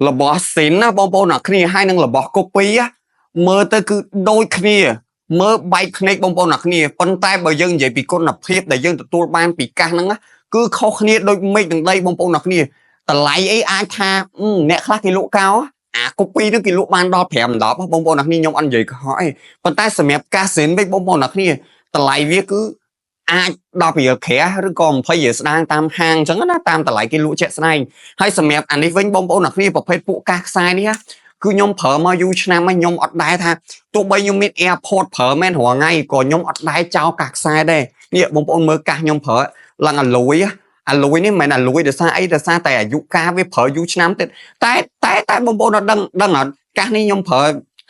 របស់ស៊ីនណាបងប្អូនអ្នកគ្នាហើយនឹងរបស់កូពីមើលទៅគឺដូចគ្នាមើលបែកភ្នែកបងប្អូនអ្នកគ្នាប៉ុន្តែបើយើងនិយាយពីគុណភាពដែលយើងទទួលបានពីកាសហ្នឹងគឺខុសគ្នាដូចមេឃនឹងដីបងប្អូនអ្នកគ្នាតម្លៃអីអាចថាអ្នកខ្លះគេលក់កោអាកូពីហ្នឹងគេលក់បានដល់5 10បងប្អូនអ្នកគ្នាខ្ញុំអត់និយាយកុហកអីប៉ុន្តែសម្រាប់កាសស៊ីនវិញបងប្អូនអ្នកគ្នាតម្លៃវាគឺអាច10រៀលក្រាស់ឬក៏20រៀលស្ដាងតាមហាងអញ្ចឹងណាតាមតម្លៃគេលក់ជាក់ស្ដែងហើយសម្រាប់អានេះវិញបងប្អូនអ្នកគ្នាប្រភេទពួកកាសខ្សែនេះគឺខ្ញុំប្រើមកយូរឆ្នាំហើយខ្ញុំអត់ដែរថាទោះបីខ្ញុំមាន AirPod ប្រើមែនរាល់ថ្ងៃក៏ខ្ញុំអត់ដែរចោលកាសខ្សែដែរនេះបងប្អូនមើលកាសខ្ញុំប្រើឡើងអាលុយនេះមិនមែនអាលុយដោយសារអីដោយសារតែអាយុកាសវាប្រើយូរឆ្នាំទៀតតែបងប្អូនអត់ដឹងអត់កាសនេះខ្ញុំប្រើ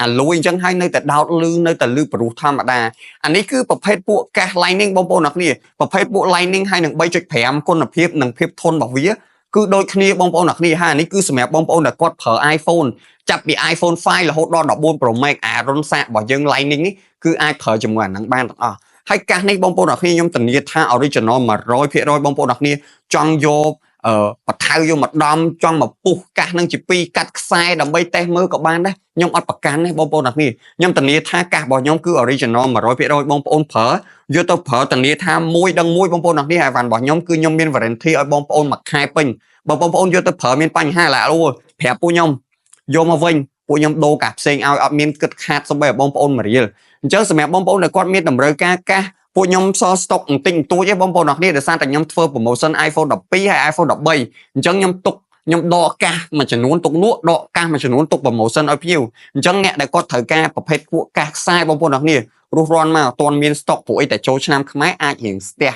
អាលុយអញ្ចឹងហើយនៅតែដោតលឺនៅតែលឺប្រុសធម្មតាអានេះគឺប្រភេទពួកកាស Lightning បងប្អូនអ្នកគ្នាប្រភេទពួក Lightning ហើយនឹង 3.5 គុណភាពនិងភាពធន់របស់វាគឺដូចគ្នាបងប្អូនអ្នកគ្នាហើយអានេះគឺសម្រាប់បងប្អូនដែលគាត់ប្រើ iPhone ចាប់ពី iPhone 5រហូតដល់14 Pro Max អារុនសាករបស់យើង Lightning នេះគឺអាចប្រើជាមួយអាហ្នឹងបានទាំងអស់ហើយកាសនេះបងប្អូនអ្នកគ្នាខ្ញុំធានាថា original 100% បងប្អូនអ្នកគ្នាចង់យកបថៅយកមកដំចង់មកពុះកាសនឹងជាពីរកាត់ខ្សែដើម្បីតេស្តមើលក៏បានដែរខ្ញុំអត់ប្រកាន់ទេបងប្អូនអ្នកគ្នាខ្ញុំធានាថាកាសរបស់ខ្ញុំគឺ original 100% បងប្អូនប្រើយកទៅប្រើធានាថាមួយដឹងមួយបងប្អូនអ្នកគ្នាហើយវ៉ាន់របស់ខ្ញុំគឺខ្ញុំមាន warranty ឲ្យបងប្អូនមួយខែពេញបើបងប្អូនយកទៅប្រើមានបញ្ហាឡាអូប្រាប់ពួកខ្ញុំយកមកវិញពួកខ្ញុំដូរកាសផ្សេងឲ្យអត់មានគិតខាតសំបីបងប្អូន1រៀលអញ្ចឹងសម្រាប់បងប្អូនដែលគាត់មានតម្រូវការកាសពួកខ្ញុំសល់ស្តុកបន្តិចបន្តួចទេបងប្អូនអ្នកគ្នាដោយសារតែខ្ញុំធ្វើ promotion iPhone 12ហើយ iPhone 13អញ្ចឹងខ្ញុំដកកាសមួយចំនួនទុកលក់ដកកាសមួយចំនួនទុក promotion ឲ្យភ្ញៀវអញ្ចឹងអ្នកដែលគាត់ត្រូវការប្រភេទពួកកាសខ្សែបងប្អូនអ្នកគ្នារស់រាន់មកអត់ទាន់មានស្តុកព្រោះអីតែចូលឆ្នាំខ្មែរអាចរៀងស្ទះ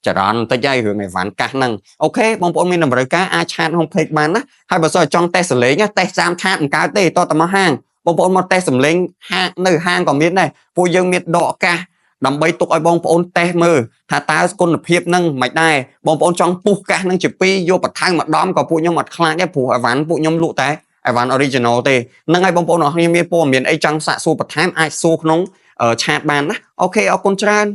ចរន្តតិចហើយរឿងអីវ៉ាន់កាសហ្នឹងអូខេបងប្អូនមានតម្រូវការអាចឆាត homepage បានណាហើយបើសិនចង់តេស្តសលេងតេស្តតាមឆាតមិនកើតទេតតមកហាងបងប្អូនមកតេស្តសំលេងហាងនៅហាងក៏មានដែរពួកយើងមានដកកាសដើម្បីទុកឲ្យបងប្អូនតេស្តមើលថាតើគុណភាពនឹងមិនដែរបងប្អូនចង់ពុះកាសនឹងជាពីរយកបន្ថែមម្ដងក៏ពួកខ្ញុំអត់ខ្លាចដែរព្រោះអីវ៉ាន់ពួកខ្ញុំលក់តែអីវ៉ាន់ original ទេនឹងឲ្យបងប្អូនអរគ្នាមានព័ត៌មានអីចង់សាកសួរបន្ថែមអាចសួរក្នុងឆាតបានណាអូខេអរគុណច្រើន